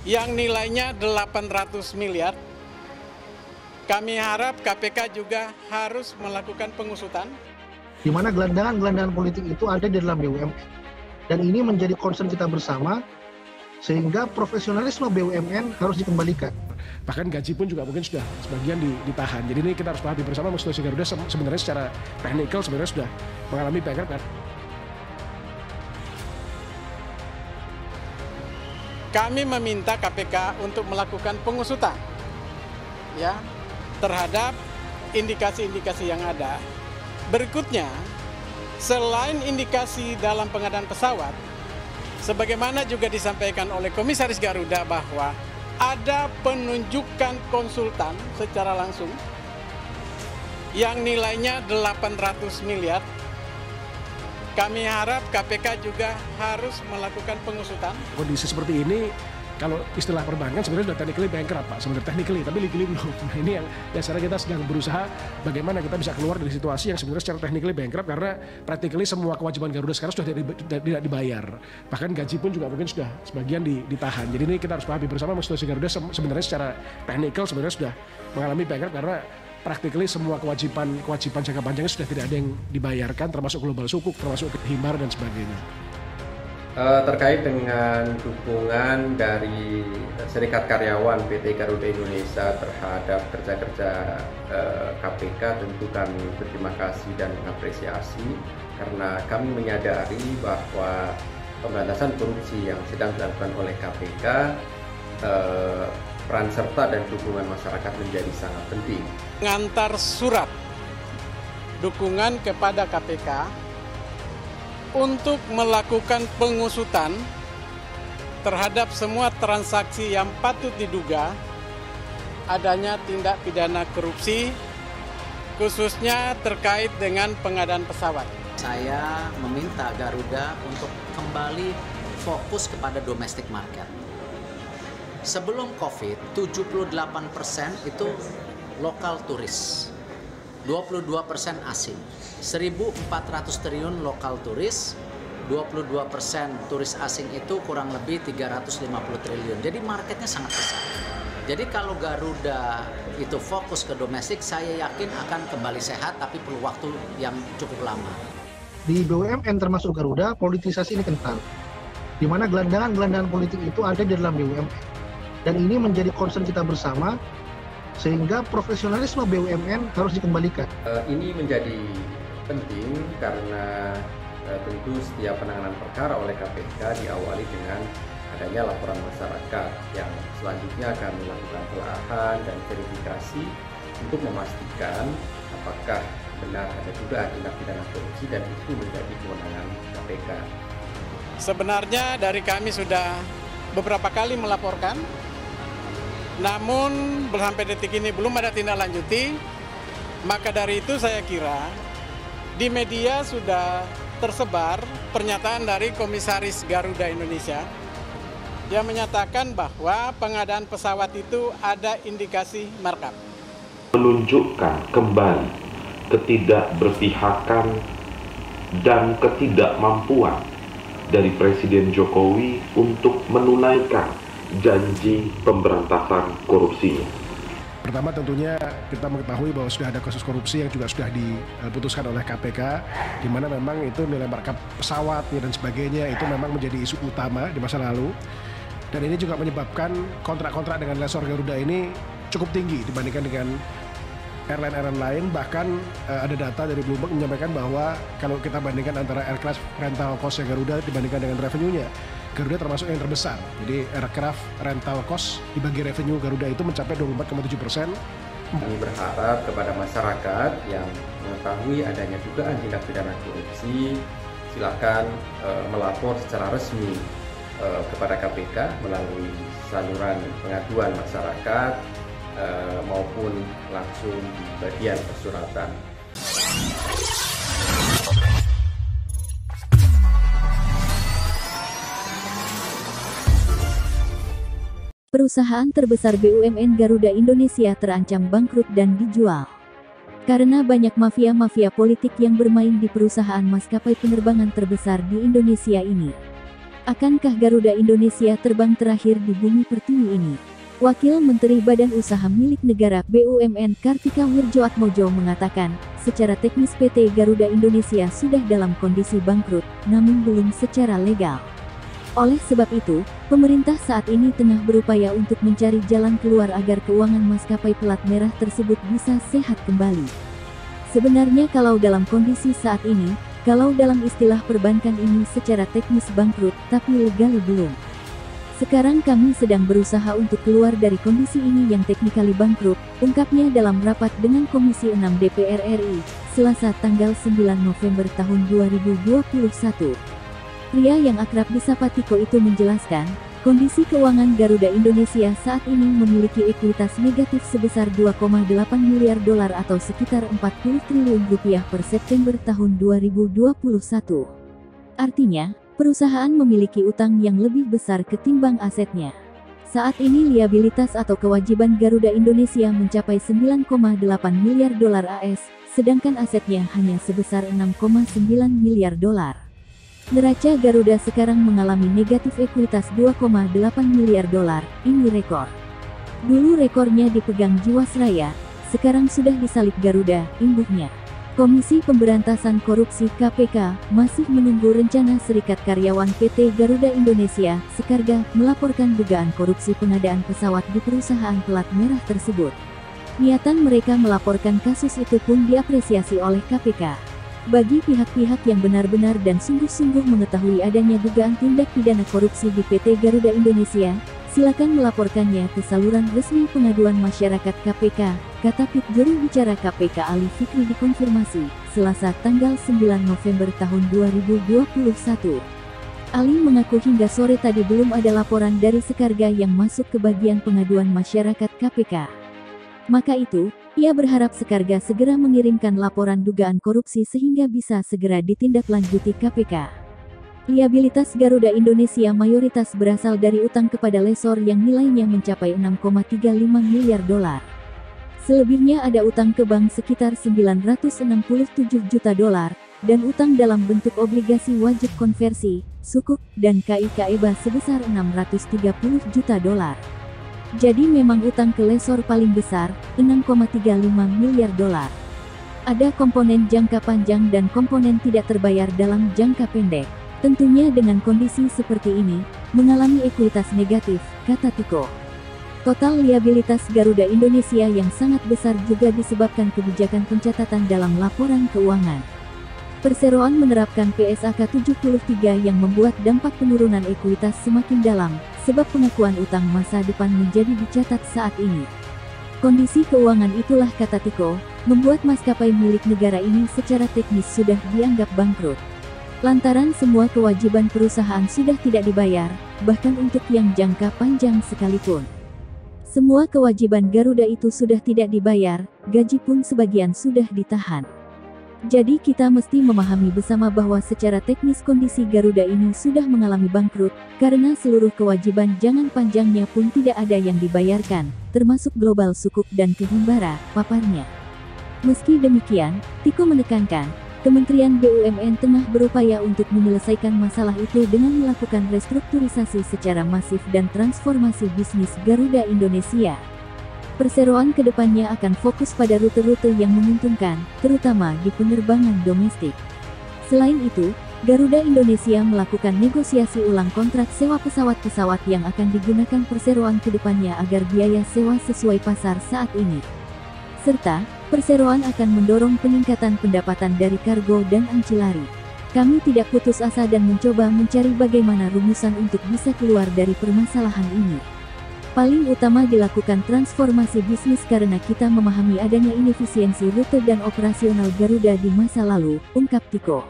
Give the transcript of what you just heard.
yang nilainya 800 miliar. Kami harap KPK juga harus melakukan pengusutan. Di mana gelandangan-gelandangan politik itu ada di dalam BUMN. Dan ini menjadi concern kita bersama, sehingga profesionalisme BUMN harus dikembalikan. Bahkan gaji pun juga mungkin sudah sebagian ditahan. Jadi ini kita harus pahami bersama, situasi Garuda sebenarnya secara teknikal sebenarnya sudah mengalami bangkrut. Kami meminta KPK untuk melakukan pengusutan ya terhadap indikasi-indikasi yang ada. Berikutnya, selain indikasi dalam pengadaan pesawat, sebagaimana juga disampaikan oleh Komisaris Garuda bahwa ada penunjukan konsultan secara langsung yang nilainya 800 miliar. Kami harap KPK juga harus melakukan pengusutan. Kondisi seperti ini, kalau istilah perbankan sebenarnya sudah technically bankrupt Pak, sebenarnya technically, tapi legally belum. Nah ini yang sekarang kita sedang berusaha bagaimana kita bisa keluar dari situasi yang sebenarnya secara technically bankrupt karena practically semua kewajiban Garuda sekarang sudah tidak dibayar. Bahkan gaji pun juga mungkin sudah sebagian ditahan. Jadi ini kita harus pahami bersama, situasi Garuda sebenarnya secara technical sebenarnya sudah mengalami bankrupt karena practically semua kewajiban jangka panjangnya sudah tidak ada yang dibayarkan, termasuk global sukuk, termasuk himar dan sebagainya. Terkait dengan dukungan dari Serikat Karyawan PT Garuda Indonesia terhadap kerja-kerja KPK, tentu kami berterima kasih dan mengapresiasi karena kami menyadari bahwa pemberantasan korupsi yang sedang dilakukan oleh KPK, peran serta dan dukungan masyarakat menjadi sangat penting. Mengantar surat dukungan kepada KPK untuk melakukan pengusutan terhadap semua transaksi yang patut diduga adanya tindak pidana korupsi, khususnya terkait dengan pengadaan pesawat. Saya meminta Garuda untuk kembali fokus kepada domestic market. Sebelum COVID, 78% itu lokal turis, 22% asing, 1.400 triliun lokal turis, 22% turis asing itu kurang lebih 350 triliun. Jadi marketnya sangat besar. Jadi kalau Garuda itu fokus ke domestik, saya yakin akan kembali sehat, tapi perlu waktu yang cukup lama. Di BUMN termasuk Garuda, politisasi ini kental. Di mana gelandangan-gelandangan politik itu ada di dalam BUMN. Dan ini menjadi concern kita bersama, sehingga profesionalisme BUMN harus dikembalikan. Ini menjadi penting karena tentu setiap penanganan perkara oleh KPK diawali dengan adanya laporan masyarakat yang selanjutnya akan melakukan telaah dan verifikasi untuk memastikan apakah benar ada dugaan tindak pidana korupsi dan itu menjadi kewenangan KPK. Sebenarnya dari kami sudah beberapa kali melaporkan, namun sampai detik ini belum ada tindak lanjuti. Maka dari itu saya kira di media sudah tersebar pernyataan dari Komisaris Garuda Indonesia. Dia menyatakan bahwa pengadaan pesawat itu ada indikasi markup. Menunjukkan kembali ketidakberpihakan dan ketidakmampuan dari Presiden Jokowi untuk menunaikan janji pemberantasan korupsinya. Pertama tentunya kita mengetahui bahwa sudah ada kasus korupsi yang juga sudah diputuskan oleh KPK, di mana memang itu nilai markup pesawat dan sebagainya itu memang menjadi isu utama di masa lalu. Dan ini juga menyebabkan kontrak-kontrak dengan lessor Garuda ini cukup tinggi dibandingkan dengan airline-airline lain. Bahkan ada data dari Bloomberg menyampaikan bahwa kalau kita bandingkan antara aircraft rental cost Garuda dibandingkan dengan revenue-nya, Garuda termasuk yang terbesar. Jadi aircraft rental cost dibagi revenue Garuda itu mencapai 24,7%. Kami berharap kepada masyarakat yang mengetahui adanya dugaan tindak pidana korupsi, silakan melapor secara resmi kepada KPK melalui saluran pengaduan masyarakat maupun langsung di bagian persuratan. Perusahaan terbesar BUMN Garuda Indonesia terancam bangkrut dan dijual. Karena banyak mafia-mafia politik yang bermain di perusahaan maskapai penerbangan terbesar di Indonesia ini. Akankah Garuda Indonesia terbang terakhir di bumi pertiwi ini? Wakil Menteri Badan Usaha Milik Negara BUMN Kartika Wirjoatmojo mengatakan, secara teknis PT Garuda Indonesia sudah dalam kondisi bangkrut, namun belum secara legal. Oleh sebab itu, pemerintah saat ini tengah berupaya untuk mencari jalan keluar agar keuangan maskapai pelat merah tersebut bisa sehat kembali. Sebenarnya kalau dalam kondisi saat ini, kalau dalam istilah perbankan ini secara teknis bangkrut, tapi legal belum. Sekarang kami sedang berusaha untuk keluar dari kondisi ini yang teknikali bangkrut, ungkapnya dalam rapat dengan Komisi 6 DPR RI, Selasa tanggal 9 November tahun 2021. Pria yang akrab disapa Tiko itu menjelaskan, kondisi keuangan Garuda Indonesia saat ini memiliki ekuitas negatif sebesar 2,8 miliar dolar atau sekitar 40 triliun rupiah per September tahun 2021. Artinya, perusahaan memiliki utang yang lebih besar ketimbang asetnya. Saat ini liabilitas atau kewajiban Garuda Indonesia mencapai 9,8 miliar dolar AS, sedangkan asetnya hanya sebesar 6,9 miliar dolar. Neraca Garuda sekarang mengalami negatif ekuitas 2,8 miliar dolar, ini rekor. Dulu rekornya dipegang Jiwasraya, sekarang sudah disalip Garuda, imbuhnya. Komisi Pemberantasan Korupsi KPK masih menunggu rencana Serikat Karyawan PT Garuda Indonesia, Sekarga, melaporkan dugaan korupsi pengadaan pesawat di perusahaan pelat merah tersebut. Niatan mereka melaporkan kasus itu pun diapresiasi oleh KPK. Bagi pihak-pihak yang benar-benar dan sungguh-sungguh mengetahui adanya dugaan tindak pidana korupsi di PT Garuda Indonesia, silakan melaporkannya ke saluran resmi pengaduan masyarakat KPK, kata Pit Juru Bicara KPK Ali Fikri dikonfirmasi, Selasa tanggal 9 November tahun 2021. Ali mengaku hingga sore tadi belum ada laporan dari Sekarga yang masuk ke bagian pengaduan masyarakat KPK. Maka itu, ia berharap Sekarga segera mengirimkan laporan dugaan korupsi sehingga bisa segera ditindaklanjuti KPK. Liabilitas Garuda Indonesia mayoritas berasal dari utang kepada lessor yang nilainya mencapai 6,35 miliar dolar. Selebihnya ada utang ke bank sekitar 967 juta dolar, dan utang dalam bentuk obligasi wajib konversi, sukuk, dan KIK-EBA sebesar 630 juta dolar. Jadi memang utang ke lessor paling besar, 6,35 miliar dolar. Ada komponen jangka panjang dan komponen tidak terbayar dalam jangka pendek. Tentunya dengan kondisi seperti ini, mengalami ekuitas negatif, kata Tiko. Total liabilitas Garuda Indonesia yang sangat besar juga disebabkan kebijakan pencatatan dalam laporan keuangan. Perseroan menerapkan PSAK 73 yang membuat dampak penurunan ekuitas semakin dalam, sebab pengakuan utang masa depan menjadi dicatat saat ini. Kondisi keuangan itulah, kata Tiko, membuat maskapai milik negara ini secara teknis sudah dianggap bangkrut. Lantaran semua kewajiban perusahaan sudah tidak dibayar, bahkan untuk yang jangka panjang sekalipun. Semua kewajiban Garuda itu sudah tidak dibayar, gaji pun sebagian sudah ditahan. Jadi kita mesti memahami bersama bahwa secara teknis kondisi Garuda ini sudah mengalami bangkrut, karena seluruh kewajiban jangka panjangnya pun tidak ada yang dibayarkan, termasuk global sukuk dan kehimbara, paparnya. Meski demikian, Tiko menekankan, Kementerian BUMN tengah berupaya untuk menyelesaikan masalah itu dengan melakukan restrukturisasi secara masif dan transformasi bisnis Garuda Indonesia. Perseroan kedepannya akan fokus pada rute-rute yang menguntungkan, terutama di penerbangan domestik. Selain itu, Garuda Indonesia melakukan negosiasi ulang kontrak sewa pesawat-pesawat yang akan digunakan perseroan kedepannya agar biaya sewa sesuai pasar saat ini. Serta, perseroan akan mendorong peningkatan pendapatan dari kargo dan ancillary. Kami tidak putus asa dan mencoba mencari bagaimana rumusan untuk bisa keluar dari permasalahan ini. Paling utama dilakukan transformasi bisnis karena kita memahami adanya inefisiensi rute dan operasional Garuda di masa lalu, ungkap Tiko.